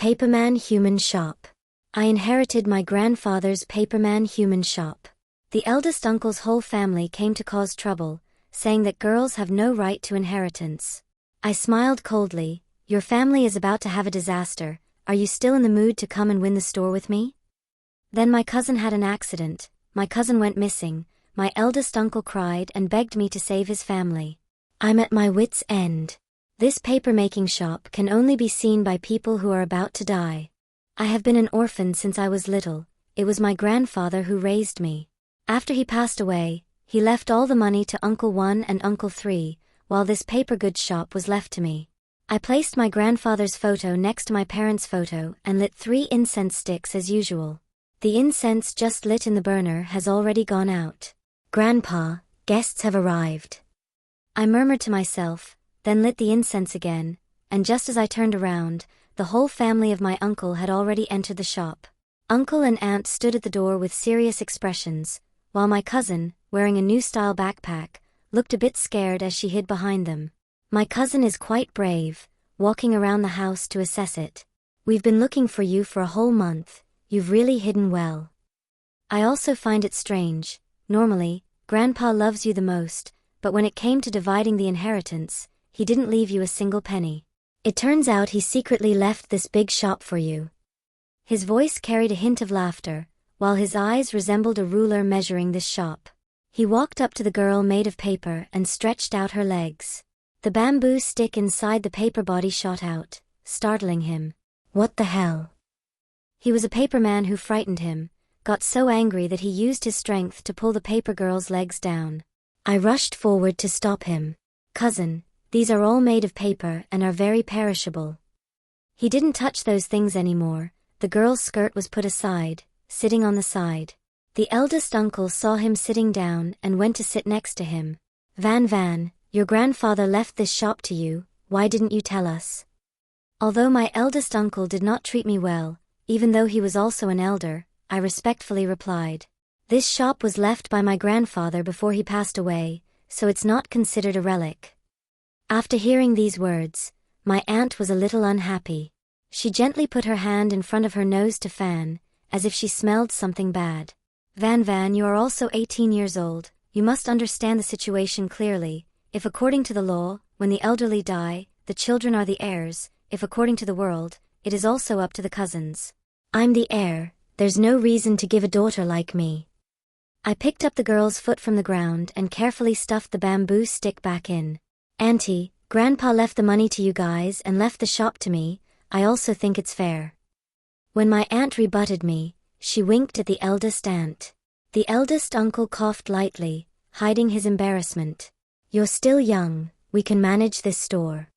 Paperman Human Shop. I inherited my grandfather's Paperman Human Shop. The eldest uncle's whole family came to cause trouble, saying that girls have no right to inheritance. I smiled coldly. Your family is about to have a disaster. Are you still in the mood to come and win the store with me? Then my cousin had an accident. My cousin went missing. My eldest uncle cried and begged me to save his family. I'm at my wit's end. This paper-making shop can only be seen by people who are about to die. I have been an orphan since I was little. It was my grandfather who raised me. After he passed away, he left all the money to Uncle 1 and Uncle 3, while this paper goods shop was left to me. I placed my grandfather's photo next to my parents' photo and lit 3 incense sticks as usual. The incense just lit in the burner has already gone out. Grandpa, guests have arrived. I murmured to myself, then lit the incense again, and just as I turned around, the whole family of my uncle had already entered the shop. Uncle and aunt stood at the door with serious expressions, while my cousin, wearing a new style backpack, looked a bit scared as she hid behind them. My cousin is quite brave, walking around the house to assess it. We've been looking for you for a whole month. You've really hidden well. I also find it strange. Normally, Grandpa loves you the most, but when it came to dividing the inheritance, he didn't leave you a single penny. It turns out he secretly left this big shop for you. His voice carried a hint of laughter, while his eyes resembled a ruler measuring this shop. He walked up to the girl made of paper and stretched out her legs. The bamboo stick inside the paper body shot out, startling him. What the hell? He was a paperman who frightened him, got so angry that he used his strength to pull the paper girl's legs down. I rushed forward to stop him. Cousin, these are all made of paper and are very perishable. He didn't touch those things anymore. The girl's skirt was put aside, sitting on the side. The eldest uncle saw him sitting down and went to sit next to him. Van, your grandfather left this shop to you, why didn't you tell us? Although my eldest uncle did not treat me well, even though he was also an elder, I respectfully replied. This shop was left by my grandfather before he passed away, so it's not considered a relic. After hearing these words, my aunt was a little unhappy. She gently put her hand in front of her nose to fan, as if she smelled something bad. Van, you are also 18 years old. You must understand the situation clearly. If according to the law, when the elderly die, the children are the heirs, if according to the world, it is also up to the cousins. I'm the heir, there's no reason to give a daughter like me. I picked up the girl's foot from the ground and carefully stuffed the bamboo stick back in. Auntie, Grandpa left the money to you guys and left the shop to me. I also think it's fair. When my aunt rebutted me, she winked at the eldest aunt. The eldest uncle coughed lightly, hiding his embarrassment. You're still young, we can manage this store.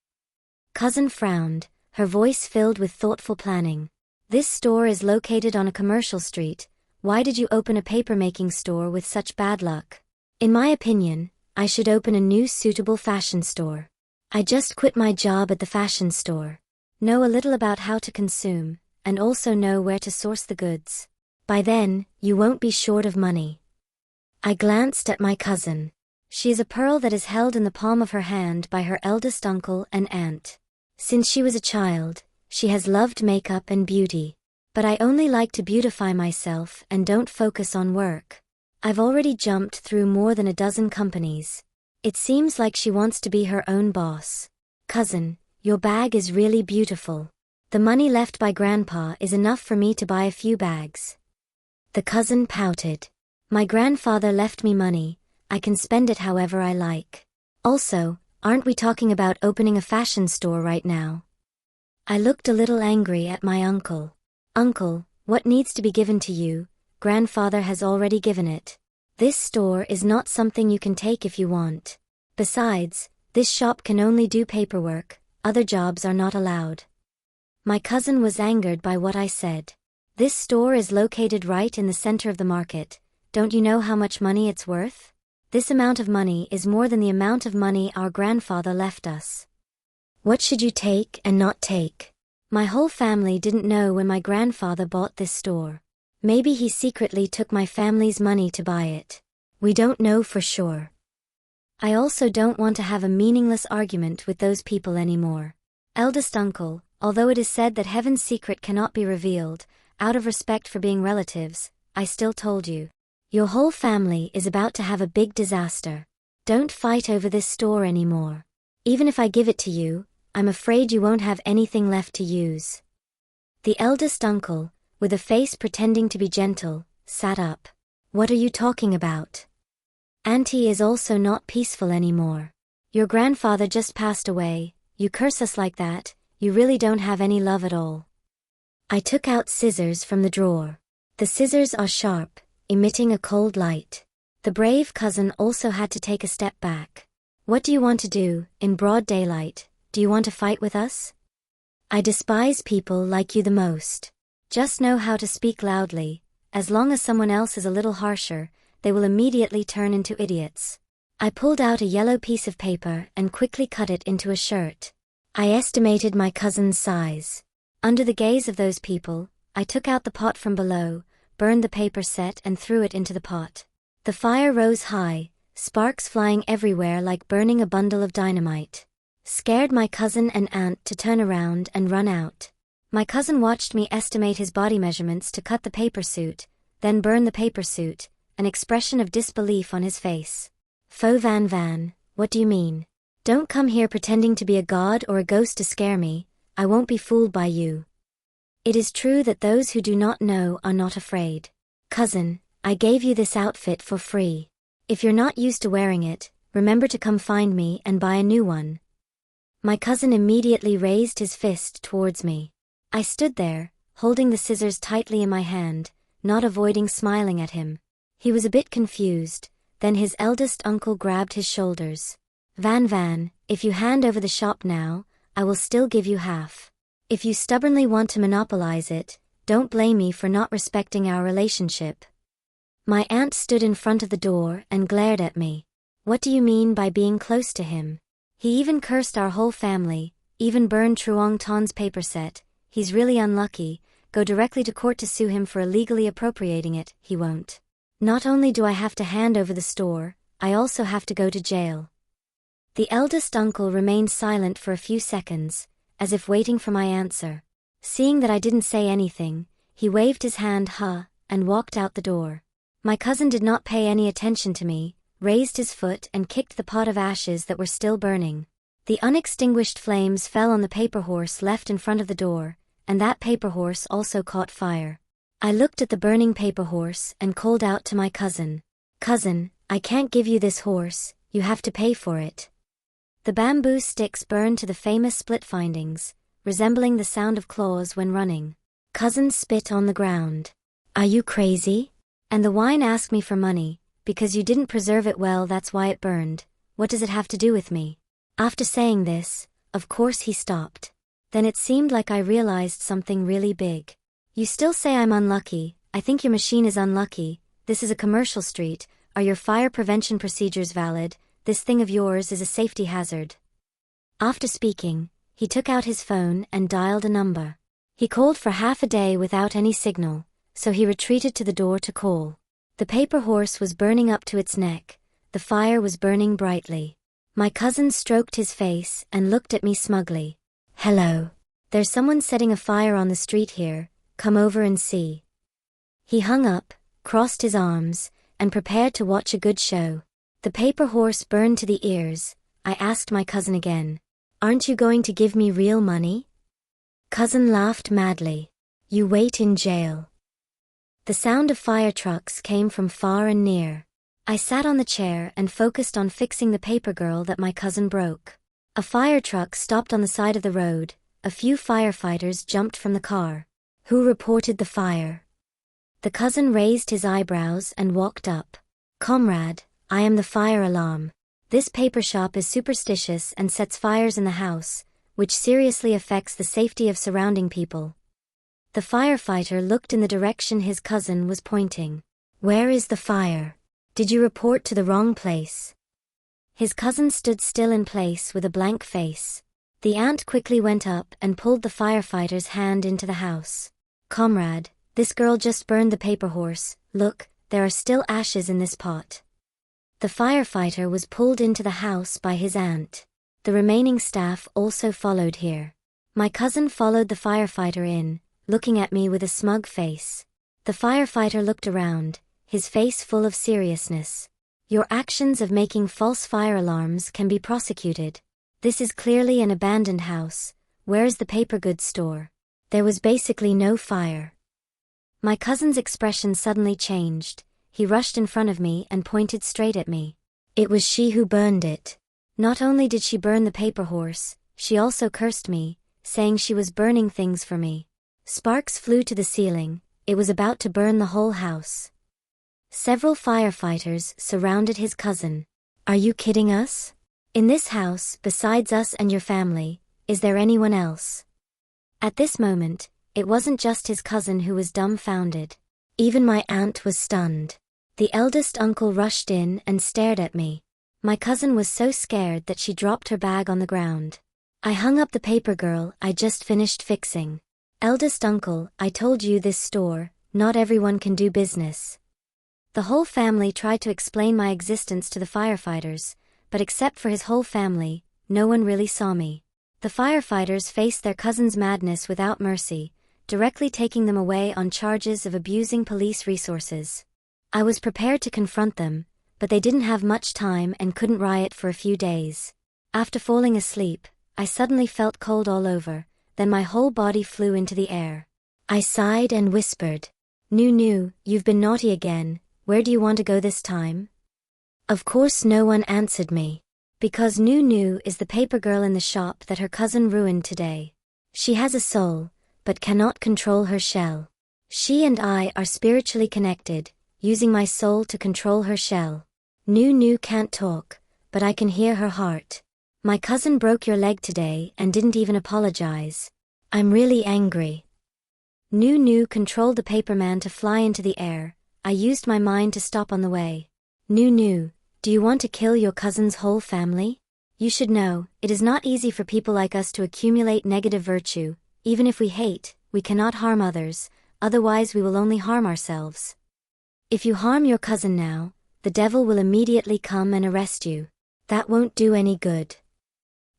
Cousin frowned, her voice filled with thoughtful planning. This store is located on a commercial street. Why did you open a paper-making store with such bad luck? In my opinion, I should open a new suitable fashion store. I just quit my job at the fashion store. Know a little about how to consume, and also know where to source the goods. By then, you won't be short of money. I glanced at my cousin. She is a pearl that is held in the palm of her hand by her eldest uncle and aunt. Since she was a child, she has loved makeup and beauty. But I only like to beautify myself and don't focus on work. I've already jumped through more than a dozen companies. It seems like she wants to be her own boss. Cousin, your bag is really beautiful. The money left by Grandpa is enough for me to buy a few bags. The cousin pouted. My grandfather left me money. I can spend it however I like. Also, aren't we talking about opening a fashion store right now? I looked a little angry at my uncle. Uncle, what needs to be given to you? Grandfather has already given it. This store is not something you can take if you want. Besides, this shop can only do paperwork, other jobs are not allowed. My cousin was angered by what I said. This store is located right in the center of the market. Don't you know how much money it's worth? This amount of money is more than the amount of money our grandfather left us. What should you take and not take? My whole family didn't know when my grandfather bought this store. Maybe he secretly took my family's money to buy it. We don't know for sure. I also don't want to have a meaningless argument with those people anymore. Eldest uncle, Although it is said that heaven's secret cannot be revealed, out of respect for being relatives, I still told you. Your whole family is about to have a big disaster. Don't fight over this store anymore. Even if I give it to you, I'm afraid you won't have anything left to use." The eldest uncle, with a face pretending to be gentle, sat up. "What are you talking about? Auntie is also not peaceful anymore. Your grandfather just passed away, you curse us like that, you really don't have any love at all." I took out scissors from the drawer. The scissors are sharp, emitting a cold light. The brave cousin also had to take a step back. "What do you want to do, in broad daylight? Do you want to fight with us? I despise people like you the most. Just know how to speak loudly. As long as someone else is a little harsher, they will immediately turn into idiots." I pulled out a yellow piece of paper and quickly cut it into a shirt. I estimated my cousin's size. Under the gaze of those people, I took out the pot from below, burned the paper set and threw it into the pot. The fire rose high, sparks flying everywhere like burning a bundle of dynamite. Scared my cousin and aunt to turn around and run out. My cousin watched me estimate his body measurements to cut the paper suit, then burn the paper suit, an expression of disbelief on his face. "Fo Van, what do you mean? Don't come here pretending to be a god or a ghost to scare me, I won't be fooled by you. It is true that those who do not know are not afraid. Cousin, I gave you this outfit for free. If you're not used to wearing it, remember to come find me and buy a new one." My cousin immediately raised his fist towards me. I stood there, holding the scissors tightly in my hand, not avoiding smiling at him. He was a bit confused, then his eldest uncle grabbed his shoulders. Van, if you hand over the shop now, I will still give you half. If you stubbornly want to monopolize it, don't blame me for not respecting our relationship." My aunt stood in front of the door and glared at me. "What do you mean by being close to him? He even cursed our whole family, even burned Truong Ton's paper set. He's really unlucky, go directly to court to sue him for illegally appropriating it, he won't. Not only do I have to hand over the store, I also have to go to jail." The eldest uncle remained silent for a few seconds, as if waiting for my answer. Seeing that I didn't say anything, he waved his hand and walked out the door. My cousin did not pay any attention to me, raised his foot and kicked the pot of ashes that were still burning. The unextinguished flames fell on the paper horse left in front of the door, and that paper horse also caught fire. I looked at the burning paper horse and called out to my cousin. "Cousin, I can't give you this horse, you have to pay for it." The bamboo sticks burned to the famous split findings, resembling the sound of claws when running. Cousin spit on the ground. "Are you crazy? And the wine asked me for money, because you didn't preserve it well, that's why it burned. What does it have to do with me?" After saying this, of course he stopped. Then it seemed like I realized something really big. "You still say I'm unlucky, I think your machine is unlucky, this is a commercial street, are your fire prevention procedures valid, this thing of yours is a safety hazard." After speaking, he took out his phone and dialed a number. He called for half a day without any signal, so he retreated to the door to call. The paper horse was burning up to its neck, the fire was burning brightly. My cousin stroked his face and looked at me smugly. "Hello. There's someone setting a fire on the street here, come over and see." He hung up, crossed his arms, and prepared to watch a good show. The paper horse burned to the ears. I asked my cousin again, "Aren't you going to give me real money?" Cousin laughed madly. "You wait in jail." The sound of fire trucks came from far and near. I sat on the chair and focused on fixing the paper girl that my cousin broke. A fire truck stopped on the side of the road, a few firefighters jumped from the car. "Who reported the fire?" The cousin raised his eyebrows and walked up. "Comrade, I am the fire alarm. This paper shop is superstitious and sets fires in the house, which seriously affects the safety of surrounding people." The firefighter looked in the direction his cousin was pointing. "Where is the fire? Did you report to the wrong place?" His cousin stood still in place with a blank face. The aunt quickly went up and pulled the firefighter's hand into the house. "Comrade, this girl just burned the paper horse, look, there are still ashes in this pot." The firefighter was pulled into the house by his aunt. The remaining staff also followed here. My cousin followed the firefighter in, looking at me with a smug face. The firefighter looked around, his face full of seriousness. Your actions of making false fire alarms can be prosecuted. This is clearly an abandoned house. Where's the paper goods store? There was basically no fire. My cousin's expression suddenly changed. He rushed in front of me and pointed straight at me. It was she who burned it. Not only did she burn the paper horse, she also cursed me, saying she was burning things for me. Sparks flew to the ceiling. It was about to burn the whole house. Several firefighters surrounded his cousin. Are you kidding us? In this house, besides us and your family, is there anyone else? At this moment, it wasn't just his cousin who was dumbfounded. Even my aunt was stunned. The eldest uncle rushed in and stared at me. My cousin was so scared that she dropped her bag on the ground. I hung up the paper girl I just finished fixing. Eldest uncle, I told you this store, not everyone can do business. The whole family tried to explain my existence to the firefighters, but except for his whole family, no one really saw me. The firefighters faced their cousin's madness without mercy, directly taking them away on charges of abusing police resources. I was prepared to confront them, but they didn't have much time and couldn't riot for a few days. After falling asleep, I suddenly felt cold all over, then my whole body flew into the air. I sighed and whispered, "Nu, you've been naughty again, where do you want to go this time?" Of course no one answered me. Because Nu is the paper girl in the shop that her cousin ruined today. She has a soul, but cannot control her shell. She and I are spiritually connected, using my soul to control her shell. Nu can't talk, but I can hear her heart. My cousin broke your leg today and didn't even apologize. I'm really angry. Nu controlled the Paperman to fly into the air. I used my mind to stop on the way. Nu, do you want to kill your cousin's whole family? You should know, it is not easy for people like us to accumulate negative virtue. Even if we hate, we cannot harm others, otherwise we will only harm ourselves. If you harm your cousin now, the devil will immediately come and arrest you. That won't do any good.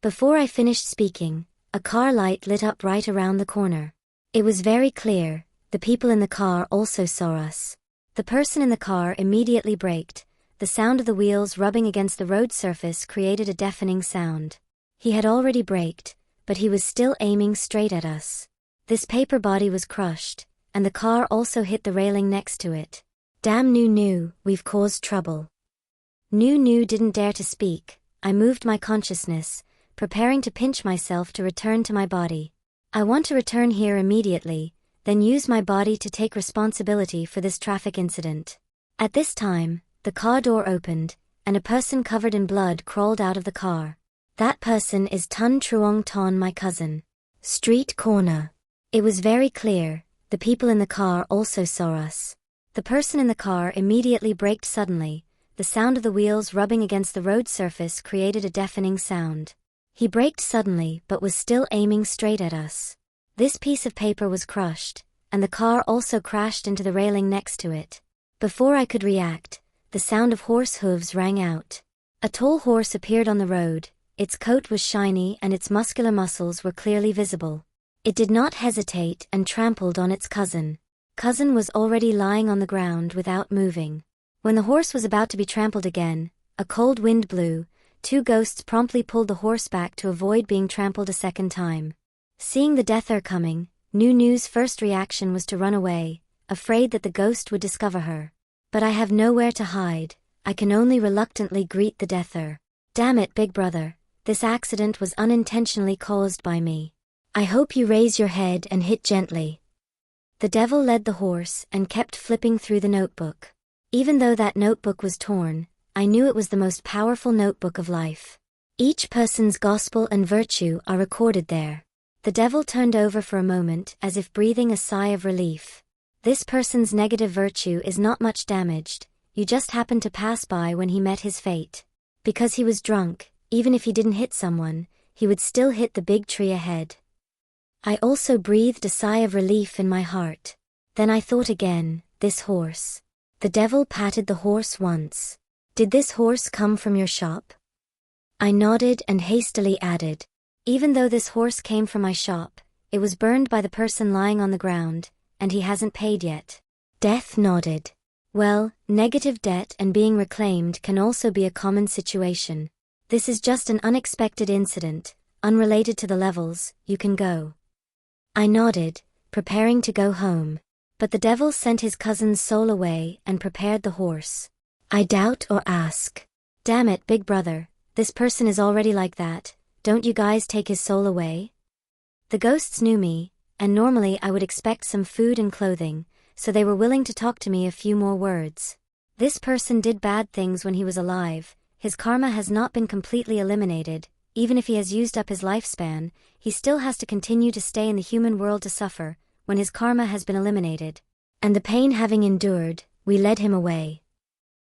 Before I finished speaking, a car light lit up right around the corner. It was very clear, the people in the car also saw us. The person in the car immediately braked. The sound of the wheels rubbing against the road surface created a deafening sound. He had already braked, but he was still aiming straight at us. This paper body was crushed, and the car also hit the railing next to it. Damn Nu, we've caused trouble. Nu didn't dare to speak. I moved my consciousness, preparing to pinch myself to return to my body. I want to return here immediately, then use my body to take responsibility for this traffic incident. At this time, the car door opened, and a person covered in blood crawled out of the car. That person is Tun Truong Ton, my cousin. Street corner. It was very clear, the people in the car also saw us. The person in the car immediately braked suddenly. The sound of the wheels rubbing against the road surface created a deafening sound. He braked suddenly but was still aiming straight at us. This piece of paper was crushed, and the car also crashed into the railing next to it. Before I could react, the sound of horse hooves rang out. A tall horse appeared on the road. Its coat was shiny and its muscular muscles were clearly visible. It did not hesitate and trampled on its cousin. Cousin was already lying on the ground without moving. When the horse was about to be trampled again, a cold wind blew. Two ghosts promptly pulled the horse back to avoid being trampled a second time. Seeing the deather coming, Nu's first reaction was to run away, afraid that the ghost would discover her. But I have nowhere to hide. I can only reluctantly greet the deather. Damn it, big brother. This accident was unintentionally caused by me. I hope you raise your head and hit gently. The devil led the horse and kept flipping through the notebook. Even though that notebook was torn, I knew it was the most powerful notebook of life. Each person's gospel and virtue are recorded there. The devil turned over for a moment as if breathing a sigh of relief. This person's negative virtue is not much damaged, you just happened to pass by when he met his fate. Because he was drunk, even if he didn't hit someone, he would still hit the big tree ahead. I also breathed a sigh of relief in my heart. Then I thought again, this horse. The devil patted the horse once. Did this horse come from your shop? I nodded and hastily added, Even though this horse came from my shop, it was burned by the person lying on the ground, and he hasn't paid yet. Death nodded. Well, negative debt and being reclaimed can also be a common situation. This is just an unexpected incident, unrelated to the levels. You can go. I nodded, preparing to go home. But the devil sent his cousin's soul away and prepared the horse. I doubt or ask. Damn it, big brother, this person is already like that, don't you guys take his soul away? The ghosts knew me, and normally I would expect some food and clothing, so they were willing to talk to me a few more words. This person did bad things when he was alive, his karma has not been completely eliminated, even if he has used up his lifespan, he still has to continue to stay in the human world to suffer, when his karma has been eliminated. And the pain having endured, we led him away.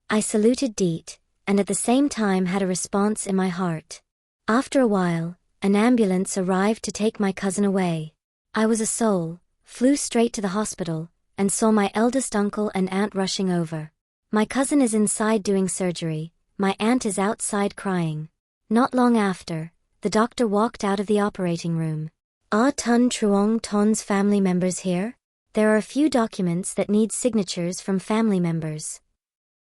I saluted Deet, and at the same time had a response in my heart. After a while, an ambulance arrived to take my cousin away. I was a soul, flew straight to the hospital, and saw my eldest uncle and aunt rushing over. My cousin is inside doing surgery, my aunt is outside crying. Not long after, the doctor walked out of the operating room. Ah Tun Truong Ton's family members here? There are a few documents that need signatures from family members.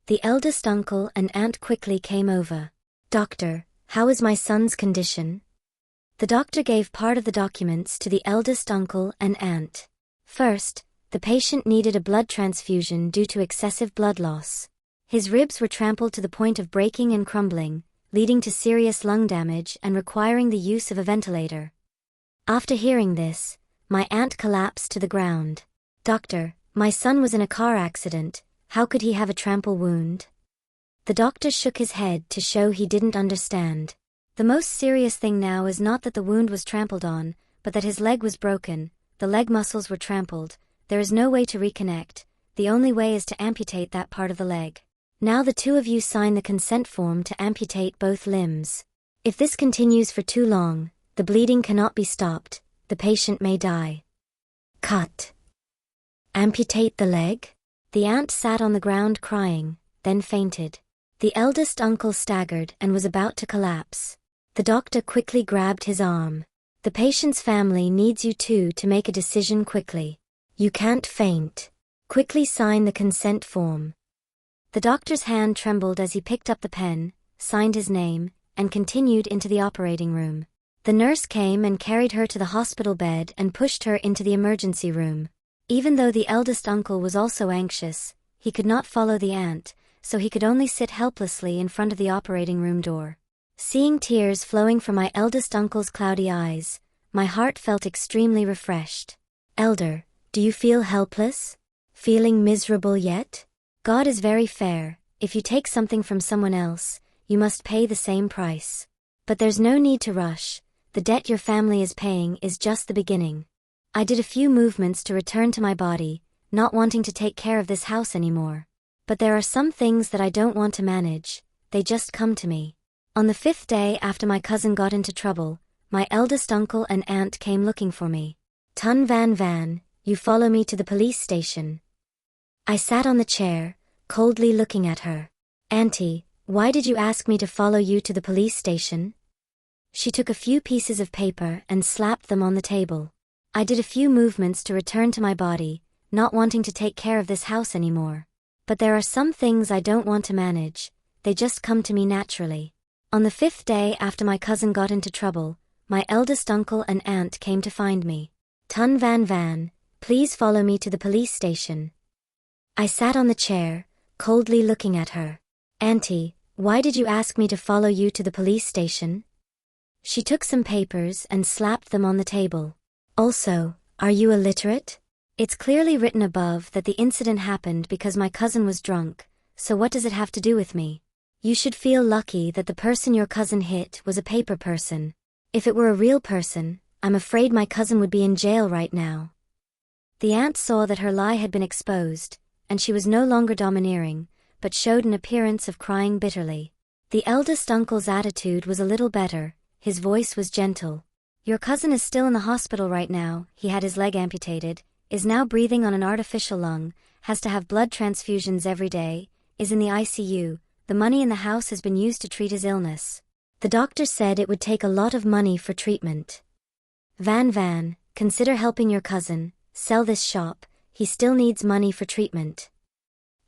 The eldest uncle and aunt quickly came over. Doctor, how is my son's condition? The doctor gave part of the documents to the eldest uncle and aunt. First, the patient needed a blood transfusion due to excessive blood loss. His ribs were trampled to the point of breaking and crumbling, leading to serious lung damage and requiring the use of a ventilator. After hearing this, my aunt collapsed to the ground. Doctor, my son was in a car accident, how could he have a trample wound? The doctor shook his head to show he didn't understand. The most serious thing now is not that the wound was trampled on, but that his leg was broken, the leg muscles were trampled, there is no way to reconnect, the only way is to amputate that part of the leg. Now the two of you sign the consent form to amputate both limbs. If this continues for too long, the bleeding cannot be stopped, the patient may die. Cut. Amputate the leg? The aunt sat on the ground crying, then fainted. The eldest uncle staggered and was about to collapse. The doctor quickly grabbed his arm. The patient's family needs you two to make a decision quickly. You can't faint. Quickly sign the consent form. The doctor's hand trembled as he picked up the pen, signed his name, and continued into the operating room. The nurse came and carried her to the hospital bed and pushed her into the emergency room. Even though the eldest uncle was also anxious, he could not follow the aunt, so he could only sit helplessly in front of the operating room door. Seeing tears flowing from my eldest uncle's cloudy eyes, my heart felt extremely refreshed. Elder, do you feel helpless? Feeling miserable yet? God is very fair, if you take something from someone else, you must pay the same price. But there's no need to rush, the debt your family is paying is just the beginning. I did a few movements to return to my body, not wanting to take care of this house anymore. But there are some things that I don't want to manage, they just come to me. On the 5th day after my cousin got into trouble, my eldest uncle and aunt came looking for me. Tun Van Van, you follow me to the police station. I sat on the chair, coldly looking at her. Auntie, why did you ask me to follow you to the police station? She took a few pieces of paper and slapped them on the table. I did a few movements to return to my body, not wanting to take care of this house anymore. But there are some things I don't want to manage, they just come to me naturally. On the 5th day after my cousin got into trouble, my eldest uncle and aunt came to find me. Tun Van Van, please follow me to the police station. I sat on the chair, coldly looking at her. Auntie, why did you ask me to follow you to the police station? She took some papers and slapped them on the table. Also, are you illiterate? It's clearly written above that the incident happened because my cousin was drunk, so what does it have to do with me? You should feel lucky that the person your cousin hit was a paper person. If it were a real person, I'm afraid my cousin would be in jail right now. The aunt saw that her lie had been exposed, and she was no longer domineering, but showed an appearance of crying bitterly. The eldest uncle's attitude was a little better, his voice was gentle. Your cousin is still in the hospital right now, he had his leg amputated, is now breathing on an artificial lung, has to have blood transfusions every day, is in the ICU, the money in the house has been used to treat his illness. The doctor said it would take a lot of money for treatment. Van, consider helping your cousin, sell this shop, he still needs money for treatment.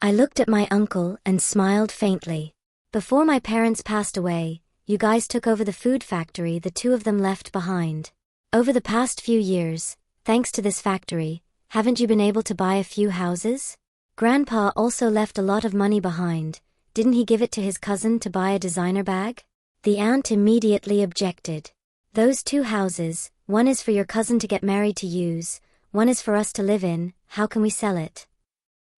I looked at my uncle and smiled faintly. Before my parents passed away, you guys took over the food factory the two of them left behind. Over the past few years, thanks to this factory, haven't you been able to buy a few houses? Grandpa also left a lot of money behind. Didn't he give it to his cousin to buy a designer bag? The aunt immediately objected. Those 2 houses, one is for your cousin to get married to use, one is for us to live in, how can we sell it?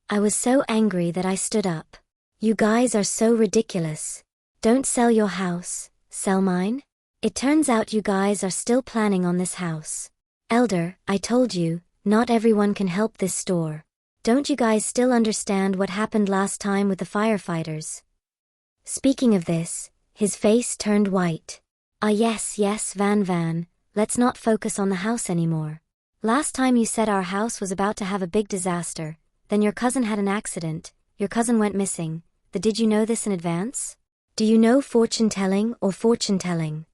I was so angry that I stood up. You guys are so ridiculous. Don't sell your house, sell mine? It turns out you guys are still planning on this house. Elder, I told you, not everyone can help this store. Don't you guys still understand what happened last time with the firefighters? Speaking of this, his face turned white. Yes, Van, let's not focus on the house anymore. Last time you said our house was about to have a big disaster, then your cousin had an accident, your cousin went missing. Did you know this in advance? Do you know fortune-telling or fortune-telling?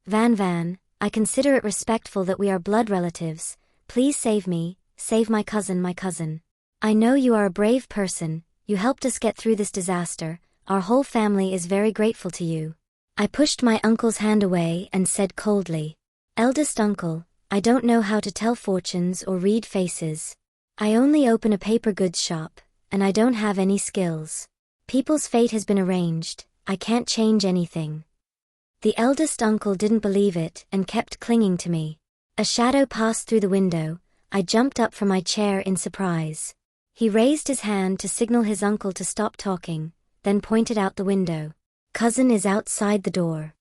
Van, I consider it respectful that we are blood relatives. Please save me, save my cousin. I know you are a brave person, you helped us get through this disaster, our whole family is very grateful to you. I pushed my uncle's hand away and said coldly, Eldest uncle, I don't know how to tell fortunes or read faces. I only open a paper goods shop, and I don't have any skills. People's fate has been arranged, I can't change anything. The eldest uncle didn't believe it and kept clinging to me. A shadow passed through the window, I jumped up from my chair in surprise. He raised his hand to signal his uncle to stop talking, then pointed out the window. Cousin is outside the door.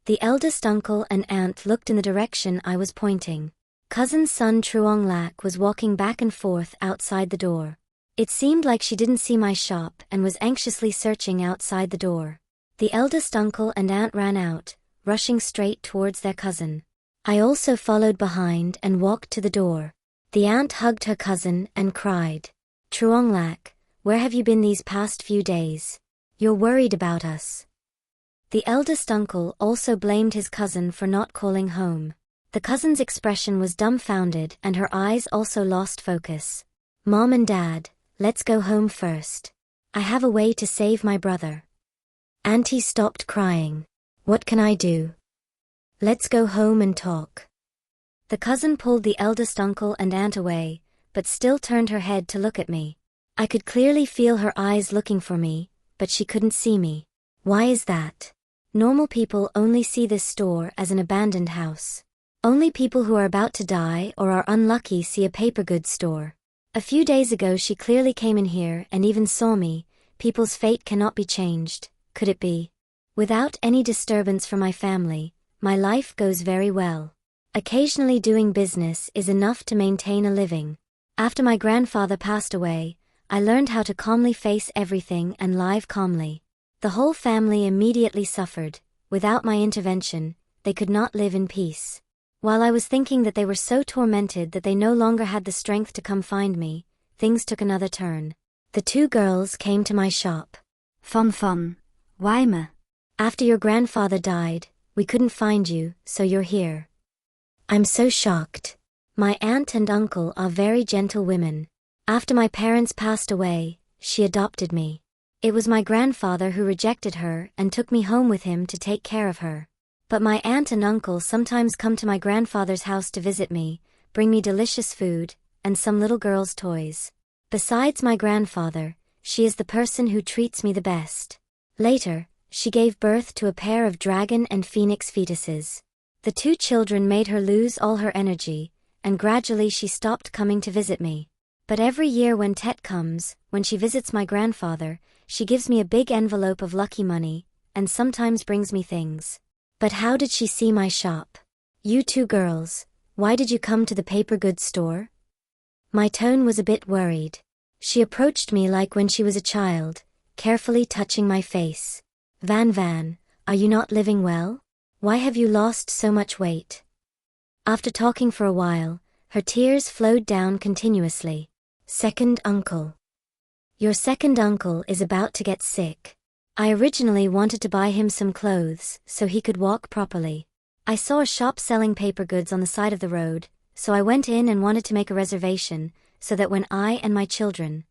The eldest uncle and aunt looked in the direction I was pointing. Cousin's son Truong Lak was walking back and forth outside the door. It seemed like she didn't see my shop and was anxiously searching outside the door. The eldest uncle and aunt ran out, rushing straight towards their cousin. I also followed behind and walked to the door. The aunt hugged her cousin and cried, Truong Lak, where have you been these past few days? You're worried about us. The eldest uncle also blamed his cousin for not calling home. The cousin's expression was dumbfounded and her eyes also lost focus. Mom and Dad, let's go home first. I have a way to save my brother. Auntie stopped crying. What can I do? Let's go home and talk. The cousin pulled the eldest uncle and aunt away, but still turned her head to look at me. I could clearly feel her eyes looking for me, but she couldn't see me. Why is that? Normal people only see this store as an abandoned house. Only people who are about to die or are unlucky see a paper goods store. A few days ago she clearly came in here and even saw me. People's fate cannot be changed, could it be? Without any disturbance for my family, my life goes very well. Occasionally doing business is enough to maintain a living. After my grandfather passed away, I learned how to calmly face everything and live calmly. The whole family immediately suffered. Without my intervention, they could not live in peace. While I was thinking that they were so tormented that they no longer had the strength to come find me, things took another turn. The 2 girls came to my shop. Fum, why ma? After your grandfather died, we couldn't find you, so you're here. I'm so shocked. My aunt and uncle are very gentle women. After my parents passed away, she adopted me. It was my grandfather who rejected her and took me home with him to take care of her. But my aunt and uncle sometimes come to my grandfather's house to visit me, bring me delicious food, and some little girl's toys. Besides my grandfather, she is the person who treats me the best. Later, she gave birth to a pair of dragon and phoenix fetuses. The 2 children made her lose all her energy, and gradually she stopped coming to visit me. But every year when Tet comes, when she visits my grandfather, she gives me a big envelope of lucky money, and sometimes brings me things. But how did she see my shop? You 2 girls, why did you come to the paper goods store? My tone was a bit worried. She approached me like when she was a child, carefully touching my face. Van, are you not living well? Why have you lost so much weight? After talking for a while, her tears flowed down continuously. Second uncle. Your second uncle is about to get sick. I originally wanted to buy him some clothes so he could walk properly. I saw a shop selling paper goods on the side of the road, so I went in and wanted to make a reservation, so that when I and my children.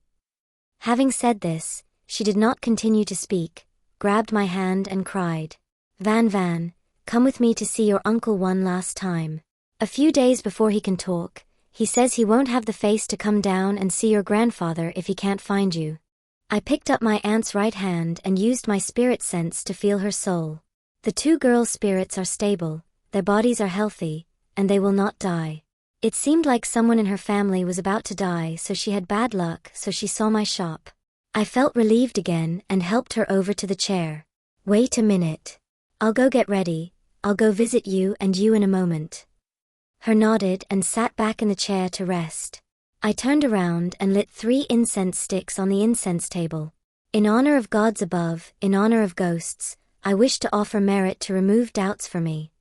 Having said this, she did not continue to speak, grabbed my hand and cried, Van, come with me to see your uncle one last time. A few days before he can talk, he says he won't have the face to come down and see your grandfather if he can't find you. I picked up my aunt's right hand and used my spirit sense to feel her soul. The two girls' spirits are stable, their bodies are healthy, and they will not die. It seemed like someone in her family was about to die, so she had bad luck, so she saw my shop. I felt relieved again and helped her over to the chair. Wait a minute. I'll go get ready, I'll go visit you and you in a moment. Her nodded and sat back in the chair to rest. I turned around and lit 3 incense sticks on the incense table. In honor of gods above, in honor of ghosts, I wish to offer merit to remove doubts for me.